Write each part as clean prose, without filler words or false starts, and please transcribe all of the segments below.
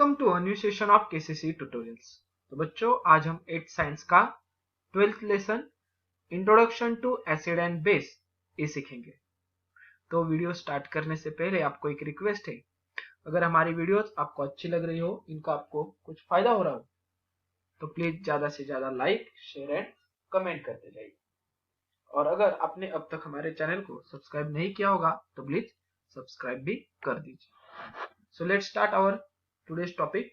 Welcome to a new session of KCC tutorials. तो बच्चों, आज हम 8th साइंस का 12th lesson introduction to acid and base ये सीखेंगे। तो वीडियो स्टार्ट करने से पहले आपको एक रिक्वेस्ट है, अगर हमारी वीडियोस आपको अच्छी लग रही हो, इनका आपको कुछ फायदा हो रहा हो, तो प्लीज ज्यादा से ज्यादा लाइक, शेयर एंड कमेंट करते जाइए। और अगर आपने अब तक हमारे चैनल को सब्सक्राइब नहीं किया होगा तो प्लीज सब्सक्राइब भी कर दीजिए। So let's start our today's topic,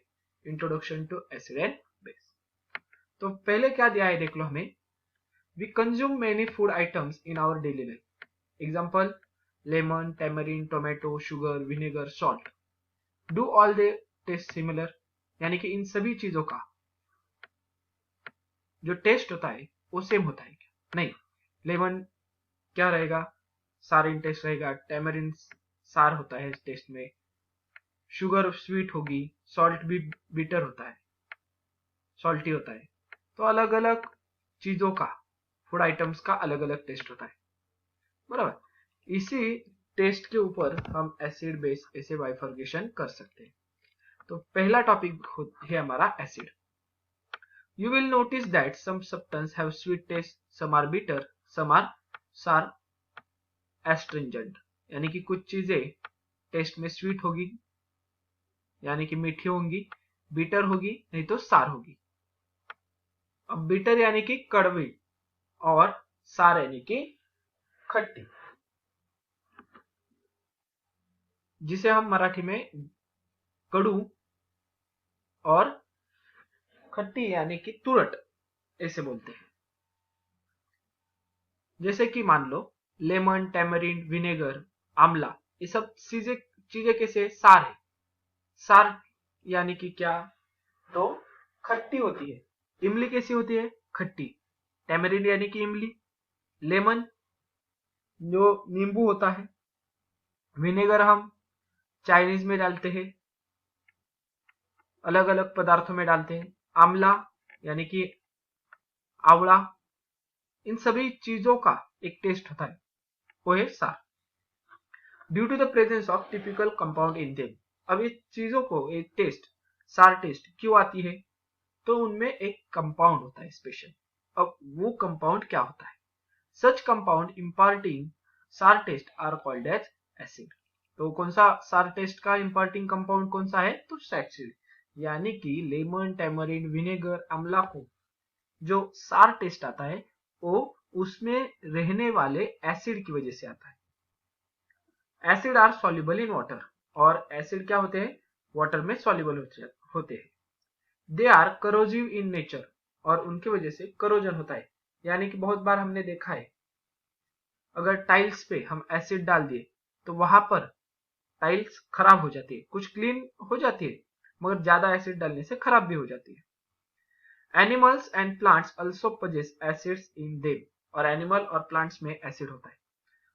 introduction to acid and base. तो पहले क्या दिया है देख लो हमें। We consume many food items in our daily life. Example lemon, tamarind, tomato, sugar, vinegar, salt. Do all they taste similar, यानी कि इन सभी चीजों का जो टेस्ट होता है वो सेम होता है क्या? नहीं। लेमन क्या रहेगा? सारिन टेस्ट रहेगा। टैमरिन सार होता है टेस्ट में। शुगर स्वीट होगी। सॉल्ट भी बिटर होता है, सॉल्टी होता है। तो अलग अलग चीजों का, फूड आइटम्स का अलग अलग टेस्ट होता है, बराबर। इसी टेस्ट के ऊपर हम एसिड बेस ऐसे बाइफर्केशन कर सकते हैं। तो पहला टॉपिक है हमारा acid. You will notice that some substance have sweet taste, some are bitter, some are sour astringent, यानी कि कुछ चीजें टेस्ट में स्वीट होगी यानी कि मीठी होंगी, बिटर होगी नहीं तो सार होगी। अब बिटर यानी कि कड़वी और सार यानी कि खट्टी, जिसे हम मराठी में कड़ू और खट्टी यानी कि तुरट ऐसे बोलते हैं। जैसे कि मान लो लेमन, टैमरिन, विनेगर, आंवला, ये सब चीजें कैसे सार है। सार यानी कि क्या? तो खट्टी होती है। इमली कैसी होती है? खट्टी। टैमरिन यानी कि इमली। लेमन जो नींबू होता है। विनेगर हम चाइनीज में डालते हैं, अलग अलग पदार्थों में डालते हैं। आंवला यानी कि आंवला। इन सभी चीजों का एक टेस्ट होता है, वो है sour. Due to the presence of typical compound in them. अब इस चीजों को एक टेस्ट, सार टेस्ट क्यों आती है? तो उनमें एक कंपाउंड होता है स्पेशल। अब वो कंपाउंड क्या होता है? Such compound imparting sour taste are called as acid. तो कौन सा सार टेस्ट का इम्पार्टिंग कंपाउंड कौन सा है? तो एसिड। यानी कि लेमन, टैमरिन, विनेगर, आंवला को जो सार टेस्ट आता है वो उसमें रहने वाले एसिड की वजह से आता है। Acid are soluble in water, और एसिड क्या होते हैं? वाटर में सॉल्युबल होते हैं। दे आर करोजिव इन नेचर, और उनकी वजह से करोजन होता है। यानी कि बहुत बार हमने देखा है, अगर टाइल्स पे हम एसिड डाल दिए तो वहां पर टाइल्स खराब हो जाती है। कुछ क्लीन हो जाती है, मगर ज्यादा एसिड डालने से खराब भी हो जाती है। Animals and plants also possess acids in them, और एनिमल और प्लांट्स में एसिड होता है।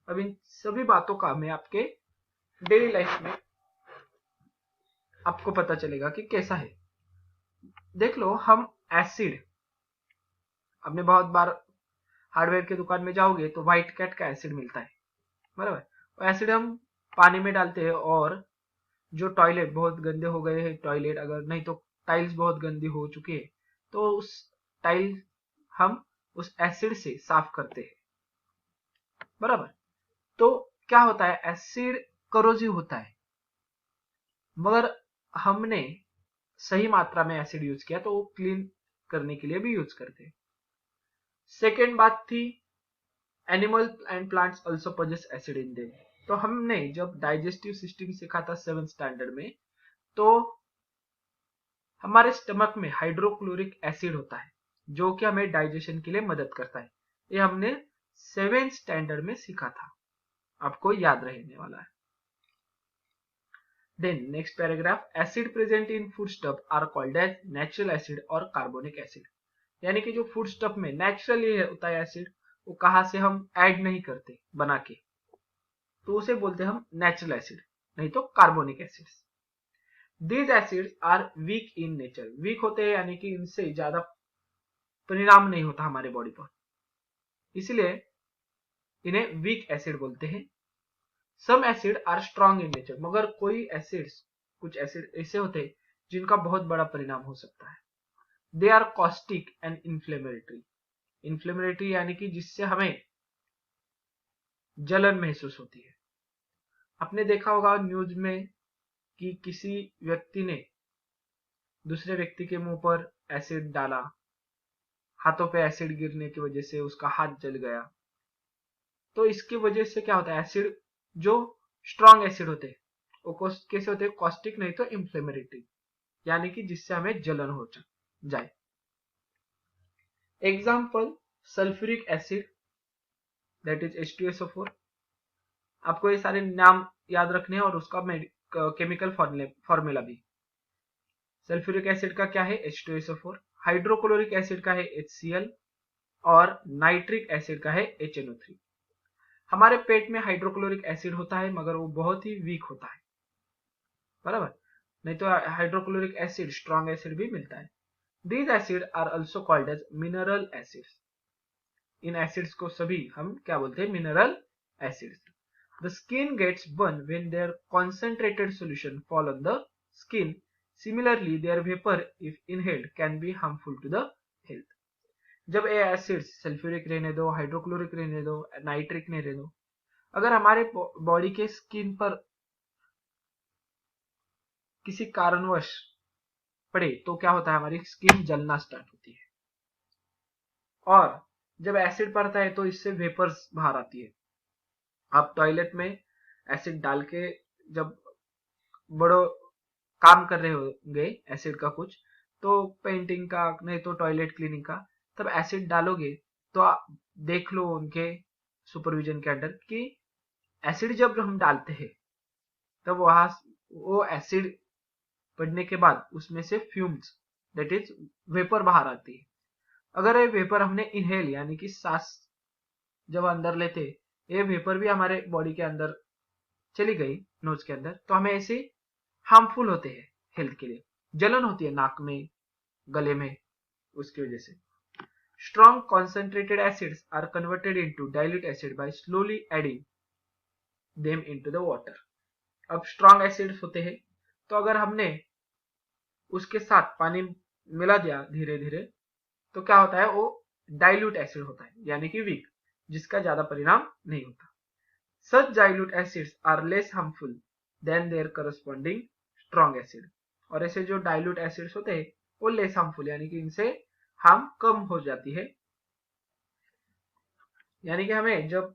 अब इन सभी बातों का मैं आपके डेली लाइफ में आपको पता चलेगा कि कैसा है। देख लो, हम एसिड, आपने बहुत बार हार्डवेयर की दुकान में जाओगे तो व्हाइट कैट का एसिड मिलता है, बराबर। वो एसिड हम पानी में डालते हैं, और जो टॉयलेट बहुत गंदे हो गए हैं, टॉयलेट अगर नहीं तो टाइल्स बहुत गंदी हो चुकी है, तो उस टाइल हम उस एसिड से साफ करते हैं, बराबर। तो क्या होता है? एसिड करोजिव होता है, मगर हमने सही मात्रा में एसिड यूज किया तो वो क्लीन करने के लिए भी यूज करते हैं। सेकेंड बात थी, animal and plants also possess acid in them. तो हमने जब डाइजेस्टिव सिस्टम सीखा था 7th स्टैंडर्ड में, तो हमारे स्टमक में हाइड्रोक्लोरिक एसिड होता है जो कि हमें डाइजेशन के लिए मदद करता है। ये हमने 7th स्टैंडर्ड में सीखा था, आपको याद रहने वाला है। Then next paragraph, acid present in food stuff are called as natural acid और कार्बोनिक एसिड। यानी कि जो फूड स्टफ में नेचुरली होता है एसिड, वो कहां से हम ऐड नहीं करते बना के, तो उसे बोलते हैं हम नेचुरल एसिड, नहीं तो carbonic acids. These acids are weak in nature. Weak होते हैं यानी कि इनसे ज्यादा परिणाम नहीं होता हमारे बॉडी पर, इसलिए इन्हें वीक एसिड बोलते हैं। Some acid are strong in nature, मगर कोई एसिड्स, कुछ एसिड ऐसे होते हैं जिनका बहुत बड़ा परिणाम हो सकता है। They are caustic and inflammatory. Inflammatory यानी कि जिससे हमें जलन महसूस होती है। आपने देखा होगा न्यूज में कि किसी व्यक्ति ने दूसरे व्यक्ति के मुंह पर एसिड डाला, हाथों पे एसिड गिरने की वजह से उसका हाथ जल गया। तो इसकी वजह से क्या होता है, एसिड जो स्ट्रॉन्ग एसिड होते हैं वो कैसे होते हैं, कॉस्टिक नहीं तो इन्फ्लेमेटरी, यानी कि जिससे हमें जलन हो जाए। Example sulphuric acid that is H2SO4। आपको ये सारे नाम याद रखने हैं और उसका केमिकल फॉर्मूला भी। सल्फ्यूरिक एसिड का क्या है, H2SO4। हाइड्रोक्लोरिक एसिड का है HCl और नाइट्रिक एसिड का है HNO3। हमारे पेट में हाइड्रोक्लोरिक एसिड होता है मगर वो बहुत ही वीक होता है, बराबर। नहीं तो हाइड्रोक्लोरिक एसिड स्ट्रॉन्ग एसिड भी मिलता है। These acids are also called as mineral acids। In acids को सभी हम क्या बोलते हैं, mineral acids. The skin gets burned when their concentrated solution fall on the skin. Similarly, their vapor, if inhaled, can be harmful to the health। जब ये acids sulphuric रहने दो, हाइड्रोक्लोरिक रहने दो, नाइट्रिक रहने दो, अगर हमारे बॉडी के स्किन पर किसी कारणवश पड़े तो क्या होता है, हमारी स्किन जलना स्टार्ट होती है। और जब एसिड पड़ता है तो इससे वेपर्स बाहर आती है। आप टॉयलेट में एसिड डाल के जब बड़ो काम कर रहे होंगे एसिड का कुछ, तो पेंटिंग का नहीं तो टॉयलेट क्लीनिंग का, तब एसिड डालोगे तो आप देख लो उनके सुपरविजन के अंडर कि एसिड जब हम डालते हैं तब वहां वो एसिड पड़ने के बाद उसमें से फ्यूम्स दैट इज वेपर बाहर आती है। अगर ये वेपर हमने इनहेल यानी कि सांस जब अंदर लेते, ये वेपर भी हमारे बॉडी के अंदर चली गई नोज के अंदर, तो हमें ऐसे हार्मफुल होते हैं हेल्थ के लिए। जलन होती है नाक में, गले में, उसकी वजह से। Strong concentrated acids are converted into dilute acid by slowly adding them into the water. अब स्ट्रॉन्ग एसिड्स होते हैं तो अगर हमने उसके साथ पानी मिला दिया धीरे धीरे तो क्या होता है, वो डाइल्यूट एसिड होता है यानी कि वीक, जिसका ज्यादा परिणाम नहीं होता। Such dilute acids are less harmful than their corresponding strong acid। और ऐसे जो dilute acids होते हैं वो less harmful यानी कि इनसे हार्म कम हो जाती है। यानी कि हमें जब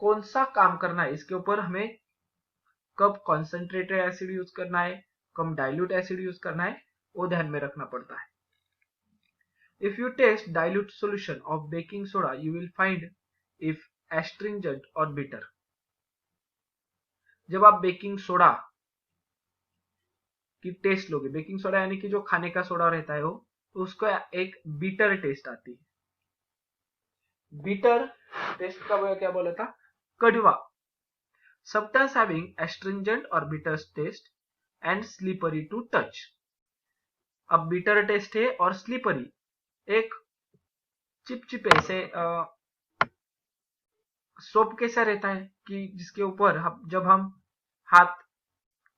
कौन सा काम करना है इसके ऊपर हमें कब कॉन्सेंट्रेटेड एसिड यूज करना है, कब डाइल्यूट एसिड यूज करना है, वो ध्यान में रखना पड़ता है। If you taste dilute solution of baking soda, you will find if astringent or bitter। जब आप बेकिंग सोडा की टेस्ट लोगे, बेकिंग सोडा यानी कि जो खाने का सोडा रहता है वो, तो उसको एक बीटर टेस्ट आती है। बीटर टेस्ट का क्या बोला था, कड़वा। Substance having astringent or bitter taste and slippery to touch। अब बीटर टेस्ट है और स्लिपरी, एक चिपचिपे से सोप कैसा रहता है कि जिसके ऊपर जब हम हाथ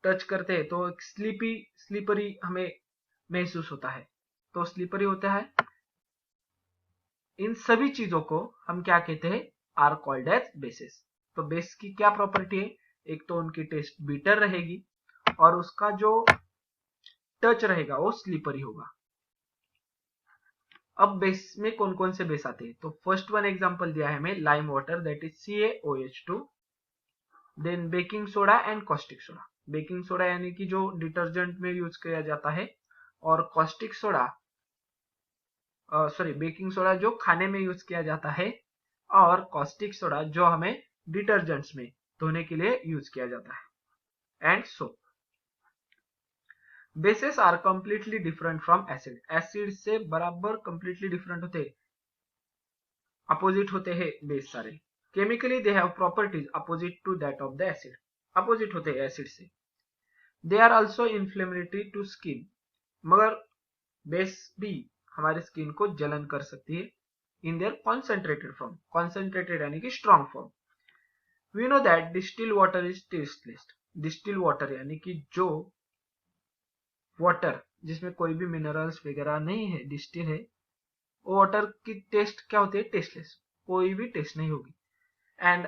टच करते हैं तो एक स्लीपरी हमें महसूस होता है, तो स्लीपरी होता है। इन सभी चीजों को हम क्या कहते हैं, आर कॉल्ड एज बेसेस। तो बेस की क्या प्रॉपर्टी है, एक तो उनकी टेस्ट बीटर रहेगी और उसका जो टच रहेगा वो स्लीपरी होगा। अब बेस में कौन कौन से बेस आते हैं, तो फर्स्ट वन एग्जांपल दिया है हमें lime water that is CaOH2। Then baking soda and caustic soda. Baking soda यानी कि जो डिटर्जेंट में यूज किया जाता है, और कॉस्टिक सोडा बेकिंग सोडा जो खाने में यूज किया जाता है, और कॉस्टिक सोडा जो हमें डिटर्जेंट्स में धोने के लिए यूज किया जाता है, and soap. Bases are completely different from acid. Acid से बराबर कंप्लीटली डिफरेंट होते, अपोजिट होते हैं बेस सारे। Chemically they have properties opposite to that of the acid. Opposite होते हैं एसिड से। They are also inflammatory to skin. मगर बेस भी हमारे स्किन को जलन कर सकती है in their concentrated form. Concentrated यानी कि strong form. We know that distil water is tasteless. Distil water यानी कि जो वाटर जिसमें कोई भी मिनरल्स वगैरह नहीं है, डिस्टिल है, वो वाटर की टेस्ट क्या होती है? टेस्टलेस, कोई भी टेस्ट नहीं होगी। And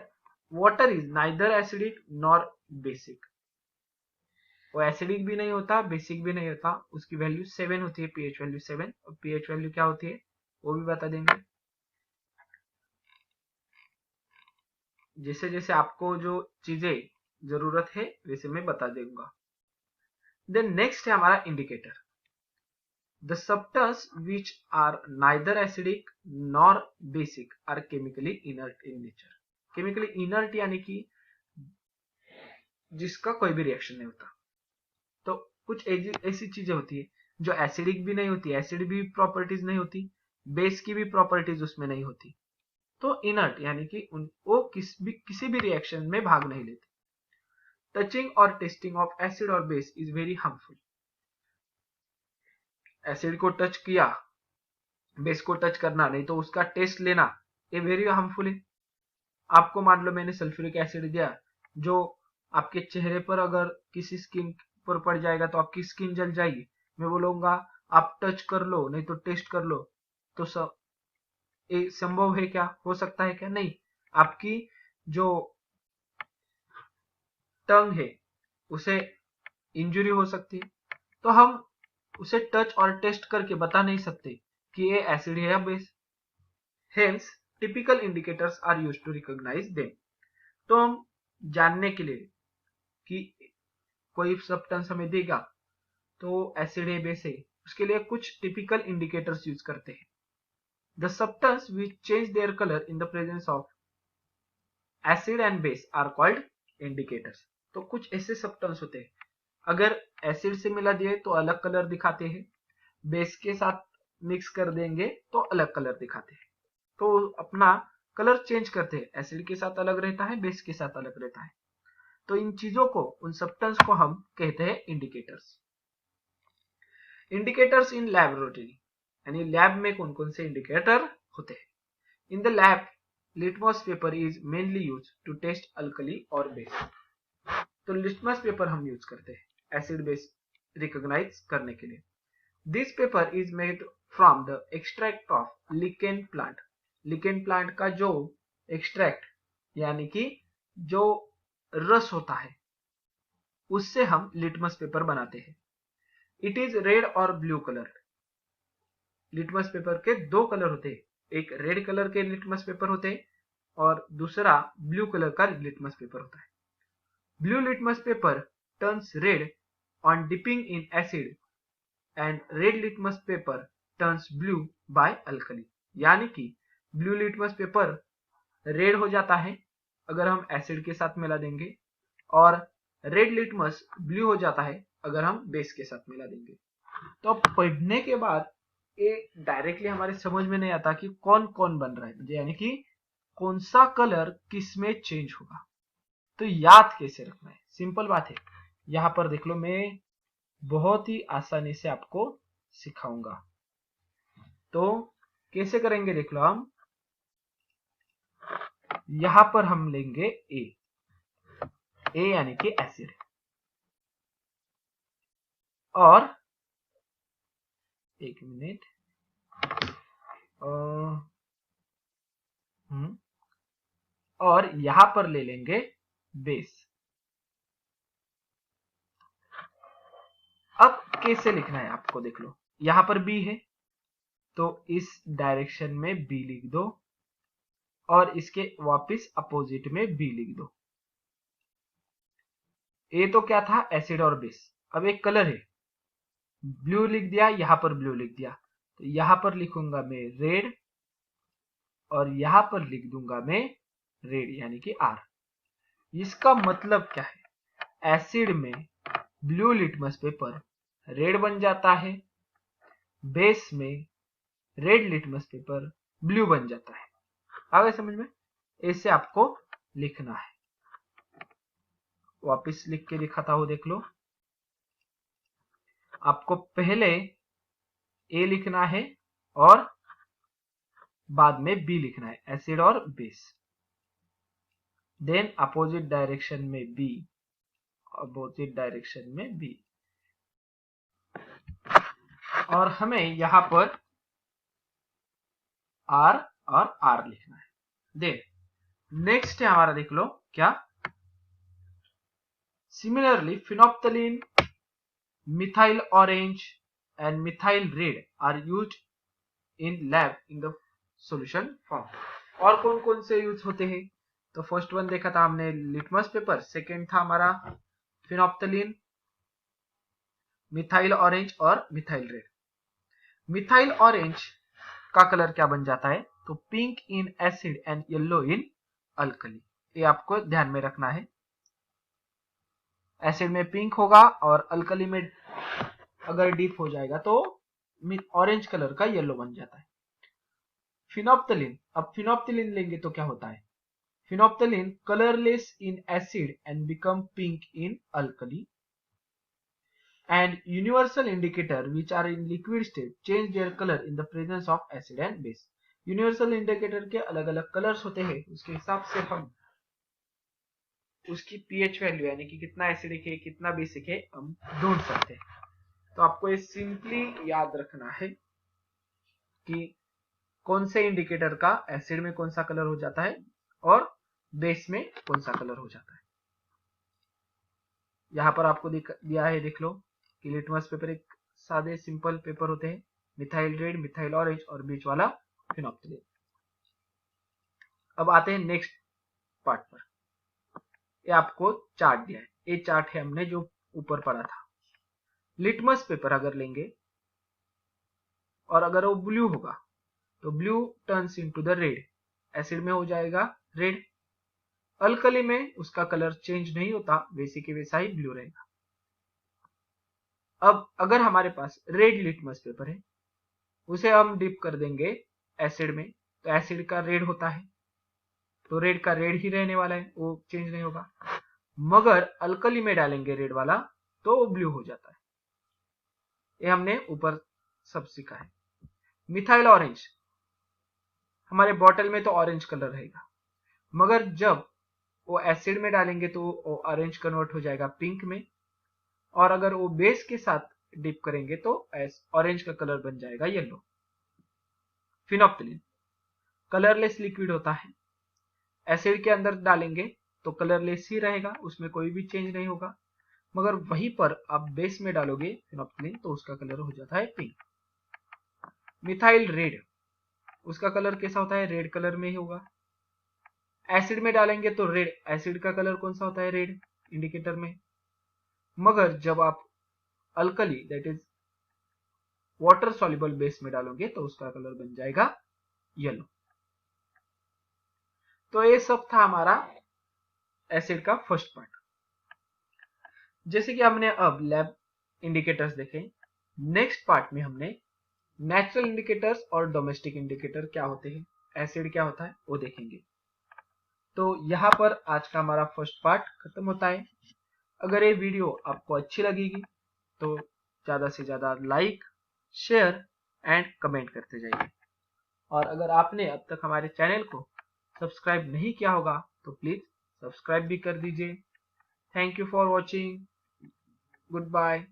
water is neither acidic nor basic, वो एसिडिक भी नहीं होता, बेसिक भी नहीं होता। उसकी वैल्यू 7 होती है, पीएच वैल्यू 7। और पीएच वैल्यू क्या होती है वो भी बता देंगे। जैसे जैसे आपको जो चीजें जरूरत है वैसे मैं बता दूंगा। देन नेक्स्ट है हमारा indicator. The substance which are neither acidic nor basic are chemically inert in nature। Chemically inert यानी कि जिसका कोई भी रिएक्शन नहीं होता। तो कुछ ऐसी चीजें होती है जो एसिडिक भी नहीं होती, एसिड भी प्रॉपर्टीज नहीं होती, बेस की भी प्रॉपर्टीज उसमें नहीं होती। तो इनर्ट यानी कि वो किसी भी रिएक्शन में भाग नहीं लेते। टचिंग और टेस्टिंग ऑफ एसिड और base is very harmful. Acid को टच किया, बेस को टच करना नहीं तो उसका टेस्ट लेना, ये वेरी हार्मफुल है। आपको मान लो मैंने सल्फ्यूरिक एसिड दिया, जो आपके चेहरे पर अगर किसी स्किन पर पड़ जाएगा तो आपकी स्किन जल जाएगी। मैं बोलूंगा आप टच कर लो नहीं तो टेस्ट कर लो, तो ये संभव है क्या? हो सकता है क्या? नहीं। आपकी जो टंग है उसे इंजुरी हो सकती है, तो हम उसे टच और टेस्ट करके बता नहीं सकते कि ये एसिड है या base. Hence typical indicators are used to recognise them. तो हम जानने के लिए कि कोई सब्सटेंस हमें देगा तो एसिड है बेस है, उसके लिए कुछ टिपिकल इंडिकेटर्स यूज करते हैं। The substance which change their colour in the presence of acid and base are called indicators. तो कुछ ऐसे सब्सटेंस होते हैं, अगर एसिड से मिला दिए तो अलग कलर दिखाते हैं, बेस के साथ मिक्स कर देंगे तो अलग कलर दिखाते हैं। तो अपना कलर चेंज करते हैं, एसिड के साथ अलग रहता है, बेस के साथ अलग रहता है। तो इन चीजों को, उन सब्सटेंस को हम कहते हैं इंडिकेटर्स। इंडिकेटर्स इन लैबोरेटरी, यानी लैब में कौन कौन से इंडिकेटर होते हैं। In the lab litmus paper is mainly use to test alkali और बेस। तो लिटमस पेपर हम यूज करते हैं एसिड बेस रिकॉग्नाइज करने के लिए। This paper is made from the extract of lichen plant. Lichen plant का जो एक्सट्रैक्ट यानी कि जो रस होता है उससे हम लिटमस पेपर बनाते हैं। इट इज रेड और ब्लू कलर। लिटमस पेपर के दो कलर होते हैं, एक रेड कलर के लिटमस पेपर होते हैं और दूसरा ब्लू कलर का लिटमस पेपर होता है। Blue litmus paper turns red on dipping in acid and red litmus paper turns blue by alkali. यानी कि ब्लू लिटमस पेपर रेड हो जाता है अगर हम एसिड के साथ मिला देंगे, और रेड लिटमस ब्लू हो जाता है अगर हम बेस के साथ मिला देंगे। तो पढ़ने के बाद ये डायरेक्टली हमारे समझ में नहीं आता कि कौन कौन बन रहा है, यानी कि कौन सा कलर किस में चेंज होगा। तो याद कैसे रखना है, सिंपल बात है। यहां पर देख लो, मैं बहुत ही आसानी से आपको सिखाऊंगा। तो कैसे करेंगे देख लो। हम यहां पर हम लेंगे ए यानी कि एसिड, और एक मिनट, और यहां पर ले लेंगे बेस। अब कैसे लिखना है आपको देख लो, यहां पर बी है तो इस डायरेक्शन में बी लिख दो और इसके वापस अपोजिट में बी लिख दो। ए तो क्या था? एसिड और बेस। अब एक कलर है, ब्लू लिख दिया, यहां पर ब्लू लिख दिया, तो यहां पर लिखूंगा मैं रेड और यहां पर लिख दूंगा मैं रेड यानी कि आर। इसका मतलब क्या है? एसिड में ब्लू लिटमस पेपर रेड बन जाता है, बेस में रेड लिटमस पेपर ब्लू बन जाता है। आ गए समझ में? ऐसे आपको लिखना है। वापस लिख के दिखाता हूं, देख लो। आपको पहले ए लिखना है और बाद में बी लिखना है, एसिड और बेस। देन अपोजिट डायरेक्शन में बी, अपोजिट डायरेक्शन में बी। और हमें यहाँ पर R और R लिखना है। देख नेक्स्ट है हमारा, देख लो क्या, similarly phenolphthalein, methyl orange and methyl red are used in lab in the solution form. और कौन कौन से यूज होते हैं? तो फर्स्ट वन देखा था हमने लिटमस पेपर, सेकेंड था हमारा फिनोप्थलीन, मिथाइल ऑरेंज और मिथाइल रेड। मिथाइल ऑरेंज का कलर क्या बन जाता है? तो pink in acid and yellow in alkali. ये आपको ध्यान में रखना है, एसिड में पिंक होगा और अल्कली में अगर डीप हो जाएगा तो ऑरेंज कलर का येलो बन जाता है। फिनोप्थलीन, अब फिनोप्थलीन लेंगे तो क्या होता है? Phenolphthalein colourless in acid and become pink in alkali, and universal indicator which are in liquid state change their color in the presence of acid and base। Universal indicator के अलग अलग colours होते हैं, उसके हिसाब से हम उसकी पीएच वैल्यू यानी कि कितना एसिडिक है कितना बेसिक है हम ढूंढ सकते हैं। तो आपको ये सिंपली याद रखना है कि कौन से इंडिकेटर का एसिड में कौन सा कलर हो जाता है और बेस में कौन सा कलर हो जाता है। यहाँ पर आपको दिया है, देख लो कि लिटमस पेपर एक सादे सिंपल पेपर होते हैं, मिथाइल रेड, मिथाइल ऑरेंज और बीच वाला फिनोप्थलीन। अब आते हैं नेक्स्ट पार्ट पर। ये आपको चार्ट दिया है, ये चार्ट है हमने जो ऊपर पढ़ा था। लिटमस पेपर अगर लेंगे और अगर वो ब्लू होगा तो blue turns into the red, acid में हो जाएगा रेड, अल्कली में उसका कलर चेंज नहीं होता, वैसे के वैसा ही ब्लू रहेगा। अब अगर हमारे पास रेड लिटमस पेपर है, उसे हम डिप कर देंगे एसिड में, तो एसिड का रेड होता है तो रेड का रेड ही रहने वाला है, वो चेंज नहीं होगा। मगर अल्कली में डालेंगे रेड वाला तो वो ब्लू हो जाता है। ये हमने ऊपर सब सीखा है। मिथाइल ऑरेंज, हमारे बॉटल में तो ऑरेंज कलर रहेगा, मगर जब वो एसिड में डालेंगे तो वो ऑरेंज कन्वर्ट हो जाएगा पिंक में, और अगर वो बेस के साथ डिप करेंगे तो ऑरेंज का कलर बन जाएगा येलो। फिनोप्थलीन कलरलेस लिक्विड होता है, एसिड के अंदर डालेंगे तो कलरलेस ही रहेगा, उसमें कोई भी चेंज नहीं होगा, मगर वहीं पर आप बेस में डालोगे फिनोप्थलीन तो उसका कलर हो जाता है पिंक। मिथाइल रेड, उसका कलर कैसा होता है? रेड कलर में ही होगा। एसिड में डालेंगे तो रेड, एसिड का कलर कौन सा होता है? रेड इंडिकेटर में। मगर जब आप alkali that is water soluble base में डालोगे तो उसका कलर बन जाएगा येलो। तो ये सब था हमारा एसिड का फर्स्ट पार्ट। जैसे कि हमने अब लैब इंडिकेटर्स देखे, नेक्स्ट पार्ट में हमने नेचुरल इंडिकेटर्स और डोमेस्टिक इंडिकेटर क्या होते हैं, एसिड क्या होता है वो देखेंगे। तो यहाँ पर आज का हमारा फर्स्ट पार्ट खत्म होता है। अगर ये वीडियो आपको अच्छी लगेगी तो ज्यादा से ज्यादा लाइक, शेयर एंड कमेंट करते जाइए। और अगर आपने अब तक हमारे चैनल को सब्सक्राइब नहीं किया होगा तो प्लीज सब्सक्राइब भी कर दीजिए। Thank you for watching, good bye.